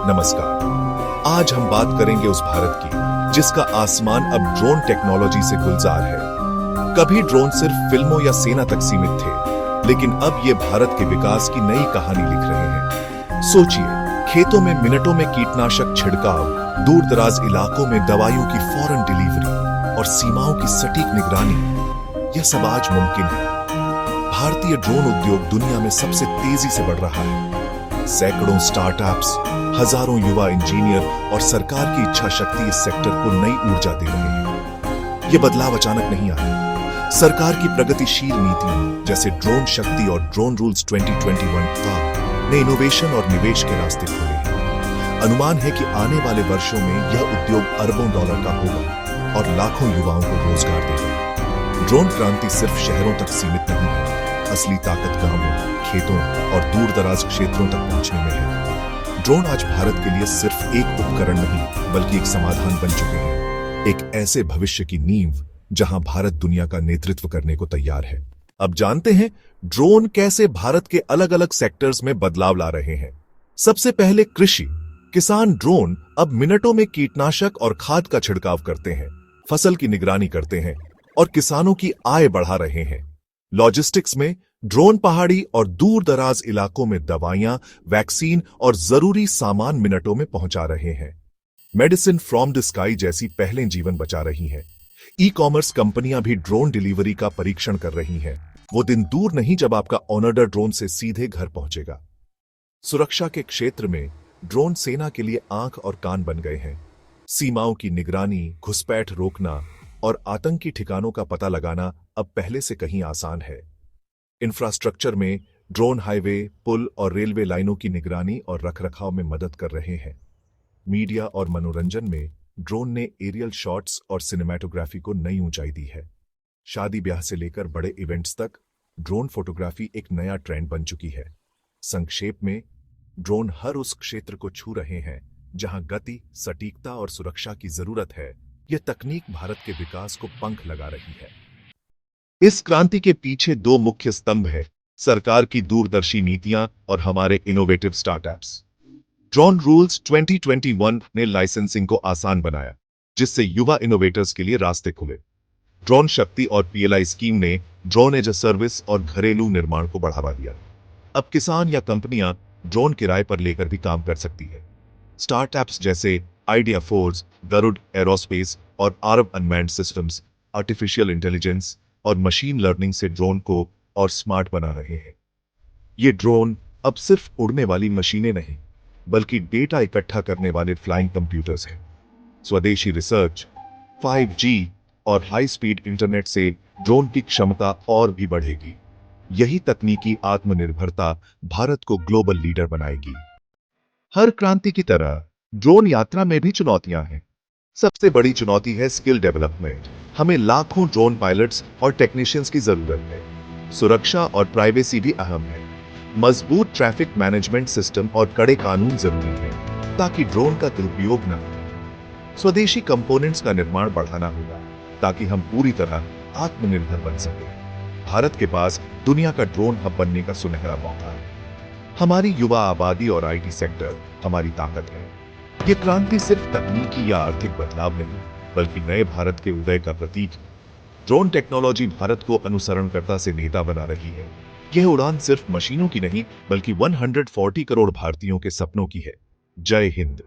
नमस्कार। आज हम बात करेंगे उस भारत की जिसका आसमान अब ड्रोन टेक्नोलॉजी से गुलजार है। कभी ड्रोन सिर्फ फिल्मों या सेना तक सीमित थे, लेकिन अब ये भारत के विकास की नई कहानी लिख रहे हैं। सोचिए, खेतों में मिनटों में कीटनाशक छिड़काव, दूर दराज इलाकों में दवाइयों की फौरन डिलीवरी और सीमाओं की सटीक निगरानी, यह सब आज मुमकिन है। भारतीय ड्रोन उद्योग दुनिया में सबसे तेजी से बढ़ रहा है। सैकड़ों स्टार्टअप्स, हजारों युवा इंजीनियर और सरकार की इच्छा शक्ति इस सेक्टर को नई ऊर्जा दे रहे हैं। यह बदलाव अचानक नहीं आया। सरकार की प्रगतिशील नीतियों जैसे ड्रोन शक्ति और ड्रोन रूल्स 2021 ने इनोवेशन और निवेश के रास्ते खोले हैं। अनुमान है कि आने वाले वर्षों में यह उद्योग अरबों डॉलर का होगा और लाखों युवाओं को रोजगार देगा। ड्रोन क्रांति सिर्फ शहरों तक सीमित नहीं है, असली ताकत गांवों, खेतों और दूर दराज क्षेत्रों तक पहुंचने में है। ड्रोन आज भारत के लिए सिर्फ एक उपकरण नहीं, बल्कि एक समाधान बन चुके हैं। एक ऐसे भविष्य की नींव जहां भारत दुनिया का नेतृत्व करने को तैयार है। अब जानते हैं ड्रोन कैसे भारत के अलग अलग सेक्टर्स में बदलाव ला रहे हैं। सबसे पहले कृषि। किसान ड्रोन अब मिनटों में कीटनाशक और खाद का छिड़काव करते हैं, फसल की निगरानी करते हैं और किसानों की आय बढ़ा रहे हैं। लॉजिस्टिक्स में ड्रोन पहाड़ी और दूर दराज इलाकों में दवाइयां, वैक्सीन और जरूरी सामान मिनटों में पहुंचा रहे हैं। मेडिसिन फ्रॉम द स्काई जैसी पहलें जीवन बचा रही हैं। ई कॉमर्स कंपनियां भी ड्रोन डिलीवरी का परीक्षण कर रही हैं। वो दिन दूर नहीं जब आपका ऑनर्डर ड्रोन से सीधे घर पहुंचेगा। सुरक्षा के क्षेत्र में ड्रोन सेना के लिए आंख और कान बन गए हैं। सीमाओं की निगरानी, घुसपैठ रोकना और आतंकी ठिकानों का पता लगाना अब पहले से कहीं आसान है। इंफ्रास्ट्रक्चर में ड्रोन हाईवे, पुल और रेलवे लाइनों की निगरानी और रखरखाव में मदद कर रहे हैं। मीडिया और मनोरंजन में ड्रोन ने एरियल शॉट्स और सिनेमैटोग्राफी को नई ऊंचाई दी है। शादी ब्याह से लेकर बड़े इवेंट्स तक ड्रोन फोटोग्राफी एक नया ट्रेंड बन चुकी है। संक्षेप में, ड्रोन हर उस क्षेत्र को छू रहे हैं जहां गति, सटीकता और सुरक्षा की जरूरत है। यह तकनीक भारत के विकास को पंख लगा रही है। इस क्रांति के पीछे दो मुख्य स्तंभ हैं: सरकार की दूरदर्शी नीतियां और हमारे इनोवेटिव स्टार्टअप्स। ड्रोन रूल्स 2021 ने लाइसेंसिंग को आसान बनाया, जिससे युवा इनोवेटर्स के लिए रास्ते खुले। ड्रोन शक्ति और पीएलआई स्कीम ने ड्रोन एज अ सर्विस और घरेलू निर्माण को बढ़ावा दिया। अब किसान या कंपनियां ड्रोन किराए पर लेकर भी काम कर सकती है। स्टार्टअप्स जैसे आइडिया फोर्स, गरुड़ एरोस्पेस और आरब अनमैन्ड सिस्टम्स आर्टिफिशियल इंटेलिजेंस और मशीन लर्निंग से ड्रोन को और स्मार्ट बना रहे हैं। ये ड्रोन अब सिर्फ उड़ने वाली मशीनें नहीं, बल्कि डेटा इकट्ठा करने वाले फ्लाइंग कंप्यूटर्स हैं। स्वदेशी रिसर्च, 5G और हाई स्पीड इंटरनेट से ड्रोन की क्षमता और भी बढ़ेगी। यही तकनीकी आत्मनिर्भरता भारत को ग्लोबल लीडर बनाएगी। हर क्रांति की तरह ड्रोन यात्रा में भी चुनौतियां हैं। सबसे बड़ी चुनौती है स्किल डेवलपमेंट। हमें लाखों ड्रोन पायलट्स और टेक्नीशियंस की जरूरत है। सुरक्षा और प्राइवेसी भी अहम है। मजबूत ट्रैफिक मैनेजमेंट सिस्टम और कड़े कानून जरूरी हैं, ताकि ड्रोन का दुरुपयोग न हो। स्वदेशी कंपोनेंट्स का निर्माण बढ़ाना होगा, ताकि हम पूरी तरह आत्मनिर्भर बन सकें। भारत के पास दुनिया का ड्रोन हब बनने का सुनहरा मौका है। हमारी युवा आबादी और आईटी सेक्टर हमारी ताकत है। ये क्रांति सिर्फ तकनीकी या आर्थिक बदलाव नहीं, बल्कि नए भारत के उदय का प्रतीक है। ड्रोन टेक्नोलॉजी भारत को अनुसरणकर्ता से नेता बना रही है। यह उड़ान सिर्फ मशीनों की नहीं, बल्कि 140 करोड़ भारतीयों के सपनों की है। जय हिंद।